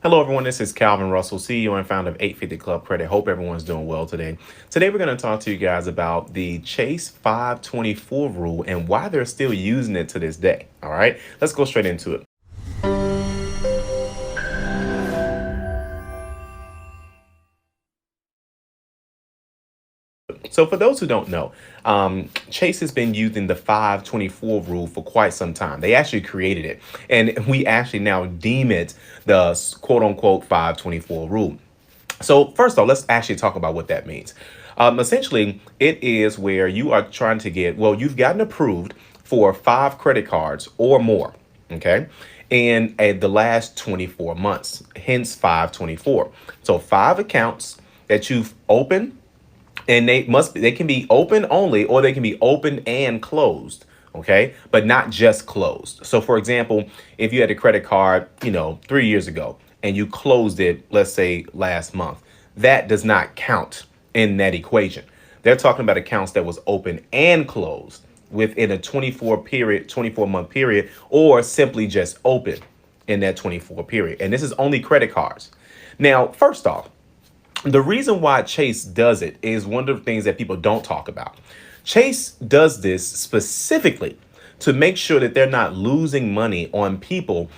Hello, everyone. This is Calvin Russell, CEO and founder of 850 Club Credit. Hope everyone's doing well today. Today, we're going to talk to you guys about the Chase 524 rule and why they're still using it to this day. All right, let's go straight into it. So, for those who don't know, Chase has been using the 524 rule for quite some time. They actually created it, and we actually now deem it the quote unquote 524 rule. So first off, let's actually talk about what that means. Essentially, it is where you are trying to you've gotten approved for 5 credit cards or more, okay, in the last 24 months, hence 524. So 5 accounts that you've opened, and they can be open only or they can be open and closed, okay, but not just closed. So for example, if you had a credit card 3 years ago and you closed it, let's say last month, that does not count in that equation. They're talking about accounts that was open and closed within a 24-month period, or simply just open in that 24 period, and this is only credit cards. Now, first off, the reason why Chase does it is one of the things that people don't talk about. Chase does this specifically to make sure that they're not losing money on people.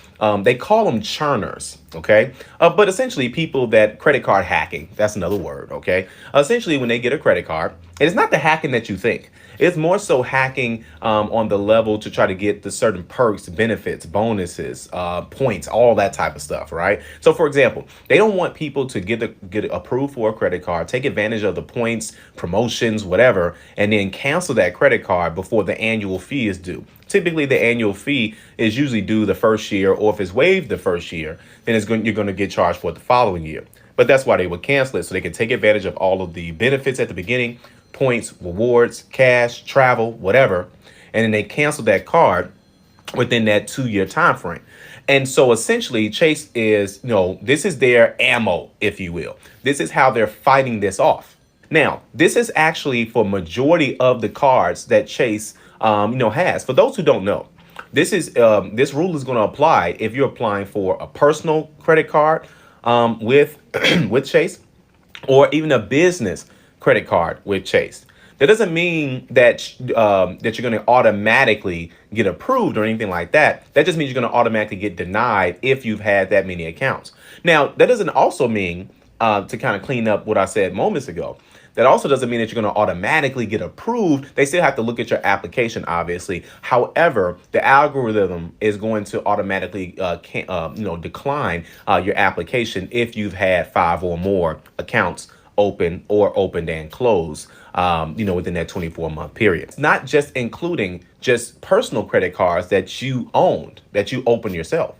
They call them churners, okay? But essentially people that credit card hacking, that's another word, okay? Essentially when they get a credit card, and it's not the hacking that you think. It's more so hacking on the level to try to get the certain perks, benefits, bonuses, points, all that type of stuff, right? So, for example, they don't want people to get approved for a credit card, take advantage of the points, promotions, whatever, and then cancel that credit card before the annual fee is due. Typically, the annual fee is usually due the first year, or if it's waived the first year, then you're going to get charged for it the following year. But that's why they would cancel it, so they can take advantage of all of the benefits at the beginning, points, rewards, cash, travel, whatever, and then they cancel that card within that 2-year time frame. And so essentially Chase is, this is their ammo, if you will. This is how they're fighting this off. Now, this is actually for majority of the cards that Chase has. For those who don't know, this rule is going to apply if you're applying for a personal credit card with with Chase, or even a business credit card with Chase. That doesn't mean that that you're going to automatically get approved or anything like that. That just means you're going to automatically get denied if you've had that many accounts. Now, that doesn't also mean, to kind of clean up what I said moments ago, that also doesn't mean that you're going to automatically get approved. They still have to look at your application, obviously. However, the algorithm is going to automatically decline your application if you've had 5 or more accounts open or opened and closed, within that 24-month period. It's not just including just personal credit cards that you owned, that you open yourself.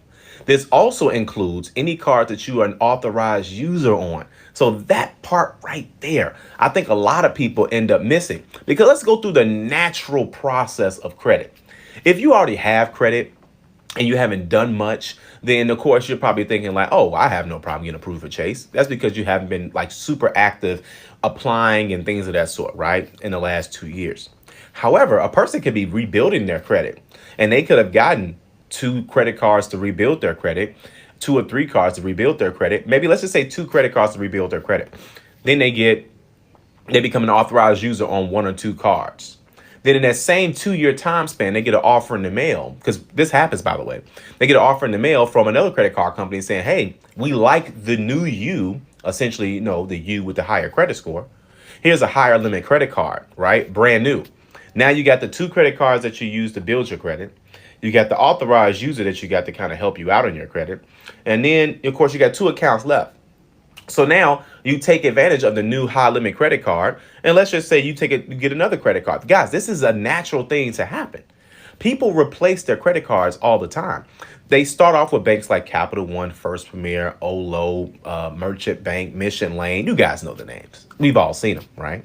This also includes any card that you are an authorized user on. So that part right there, I think a lot of people end up missing, because let's go through the natural process of credit. If you already have credit and you haven't done much, then of course you're probably thinking like, oh, I have no problem getting approved for Chase. That's because you haven't been like super active applying and things of that sort, right, in the last 2 years. However, a person could be rebuilding their credit, and they could have gotten 2 credit cards to rebuild their credit, 2 or 3 cards to rebuild their credit. Maybe let's just say 2 credit cards to rebuild their credit. Then they become an authorized user on 1 or 2 cards. Then in that same 2-year time span, they get an offer in the mail, because this happens, by the way. They get an offer in the mail from another credit card company saying, hey, we like the new you, essentially, the you with the higher credit score. Here's a higher limit credit card, right? Brand new. Now you got the 2 credit cards that you use to build your credit. You got the authorized user that you got to kind of help you out on your credit. And then, of course, you got 2 accounts left. So now you take advantage of the new high limit credit card, and let's just say you get another credit card. Guys, this is a natural thing to happen. People replace their credit cards all the time. They start off with banks like Capital One, First Premier, Olo, Merchant Bank, Mission Lane. You guys know the names. We've all seen them, right?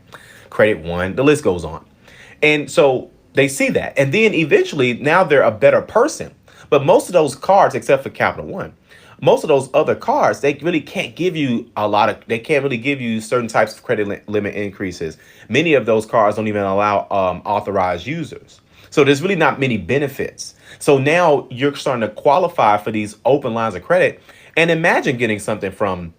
Credit One, the list goes on. And so they see that. And then eventually now they're a better person. But most of those cards, except for Capital One, most of those other cards, they really can't give you they can't really give you certain types of credit limit increases. Many of those cards don't even allow authorized users. So there's really not many benefits. So now you're starting to qualify for these open lines of credit, And imagine getting something from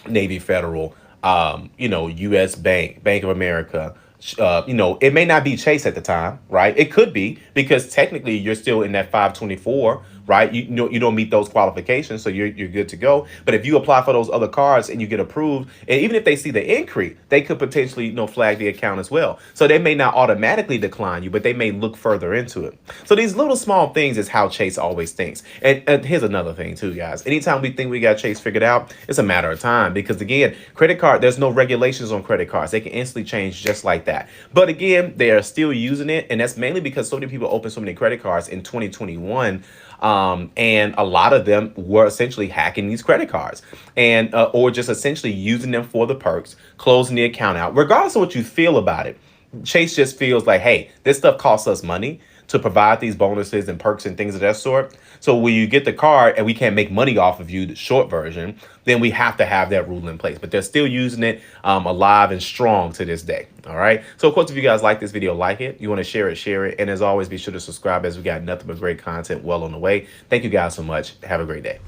Navy Federal, U.S. Bank, Bank of America. It may not be Chase at the time, right? It could be because technically you're still in that 524, right? You don't meet those qualifications, so you're good to go. But if you apply for those other cards and you get approved, and even if they see the increase, they could potentially flag the account as well. So they may not automatically decline you, but they may look further into it. So these little small things is how Chase always thinks. And here's another thing too, guys. Anytime we think we got Chase figured out, it's a matter of time because again, credit card, there's no regulations on credit cards. They can instantly change just like that. But again, they are still using it, and that's mainly because so many people open so many credit cards in 2021. And a lot of them were essentially hacking these credit cards and or just essentially using them for the perks, closing the account out, regardless of what you feel about it. Chase just feels like, hey, this stuff costs us money to provide these bonuses and perks and things of that sort. So when you get the card and we can't make money off of you, the short version, then we have to have that rule in place. But they're still using it alive and strong to this day. All right. So of course, if you guys like this video, like it. You want to share it, share it. And as always, be sure to subscribe as we got nothing but great content well on the way. Thank you guys so much. Have a great day.